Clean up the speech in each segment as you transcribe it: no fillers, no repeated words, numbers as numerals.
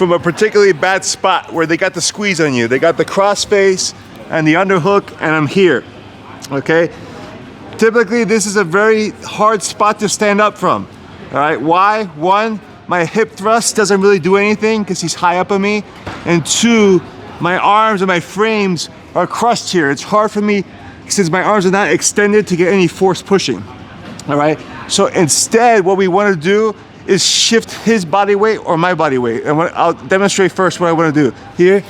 from a particularly bad spot where they got the squeeze on you. They got the cross face and the underhook, and I'm here, okay? Typically, this is a very hard spot to stand up from, all right? Why? One, my hip thrust doesn't really do anything because he's high up on me, and two, my arms and my frames are crushed here. It's hard for me, since my arms are not extended, to get any force pushing, all right? So instead, what we want to do is shift his body weight or my body weight. And I'll demonstrate first what I want to do. Here,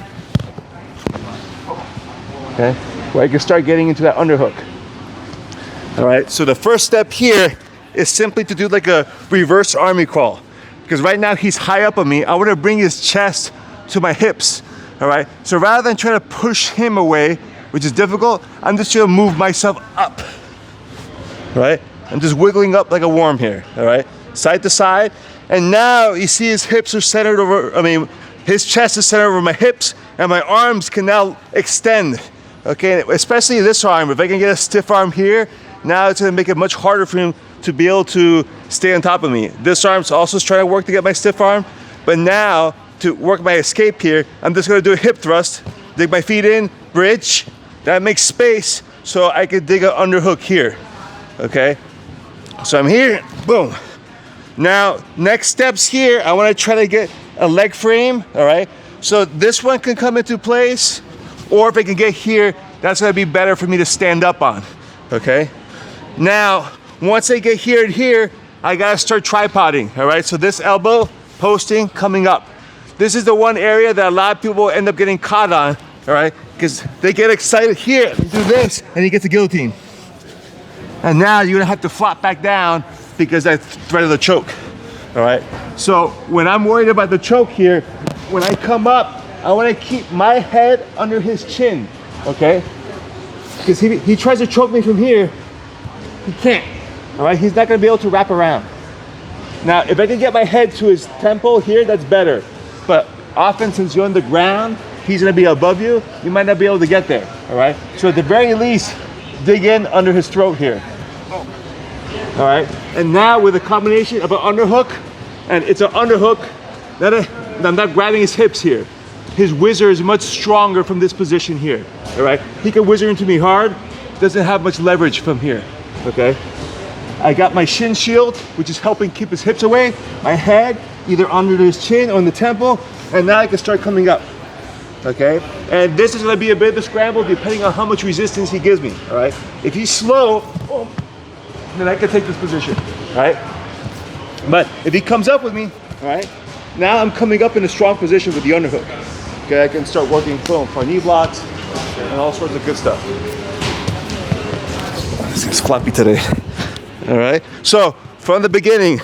okay, where I can start getting into that underhook. All right, so the first step here is simply to do like a reverse army crawl. Because right now he's high up on me. I want to bring his chest to my hips, all right? So rather than trying to push him away, which is difficult, I'm just gonna move myself up, right? I'm just wiggling up like a worm here, all right? Side to side. And now you see his hips are centered over, his chest is centered over my hips, and my arms can now extend, okay? Especially this arm. If I can get a stiff arm here, now it's gonna make it much harder for him to be able to stay on top of me. This arm's also trying to work to get my stiff arm, but now to work my escape here, I'm just gonna do a hip thrust, dig my feet in, bridge, that makes space so I can dig an underhook here, okay? So I'm here, boom. Now, next steps here, I wanna try to get a leg frame, all right? So this one can come into place, or if I can get here, that's gonna be better for me to stand up on, okay? Now, once I get here and here, I gotta start tripoding, all right? So this elbow, posting, coming up. This is the one area that a lot of people end up getting caught on, all right? Because they get excited here, do this, and you get the guillotine. And now you're gonna have to flop back down because that's threat of the choke, all right? So when I'm worried about the choke here, when I come up, I wanna keep my head under his chin, okay? Because he tries to choke me from here, he can't, all right? He's not gonna be able to wrap around. Now, if I can get my head to his temple here, that's better. But often, since you're on the ground, he's gonna be above you, you might not be able to get there, all right? So at the very least, dig in under his throat here. All right, and now with a combination of an underhook, and it's an underhook, I'm not grabbing his hips here. His whizzer is much stronger from this position here, all right? He can whizzer into me hard, doesn't have much leverage from here, okay? I got my shin shield, which is helping keep his hips away, my head, either under his chin or in the temple, and now I can start coming up, okay? And this is gonna be a bit of a scramble depending on how much resistance he gives me, all right? If he's slow, then I can take this position, all right? But if he comes up with me, all right, now I'm coming up in a strong position with the underhook. Okay, I can start working boom, for knee blocks and all sorts of good stuff. This is floppy today. All right, so from the beginning,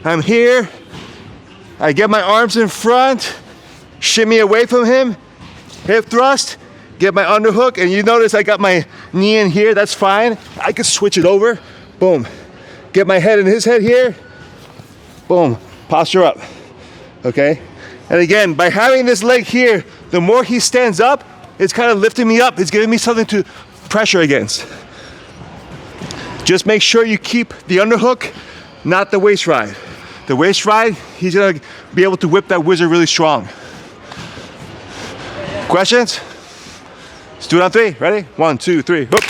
I'm here, I get my arms in front, shimmy away from him, hip thrust, get my underhook, and you notice I got my knee in here, that's fine. I can switch it over, boom. Get my head in his head here, boom, posture up, okay? And again, by having this leg here, the more he stands up, it's kind of lifting me up, it's giving me something to pressure against. Just make sure you keep the underhook, not the waist ride. The waist ride, he's gonna be able to whip that whizzer really strong. Questions? Let's do it on three. Ready? 1, 2, 3. Hoop.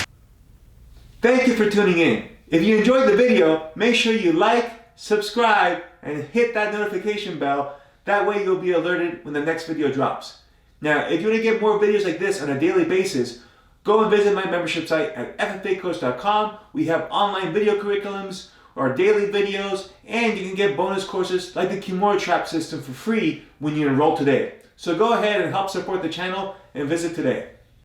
Thank you for tuning in. If you enjoyed the video, make sure you like, subscribe, and hit that notification bell. That way you'll be alerted when the next video drops. Now, if you want to get more videos like this on a daily basis, go and visit my membership site at ffacoach.com. We have online video curriculums, our daily videos, and you can get bonus courses like the Kimura Trap system for free when you enroll today. So go ahead and help support the channel and visit today.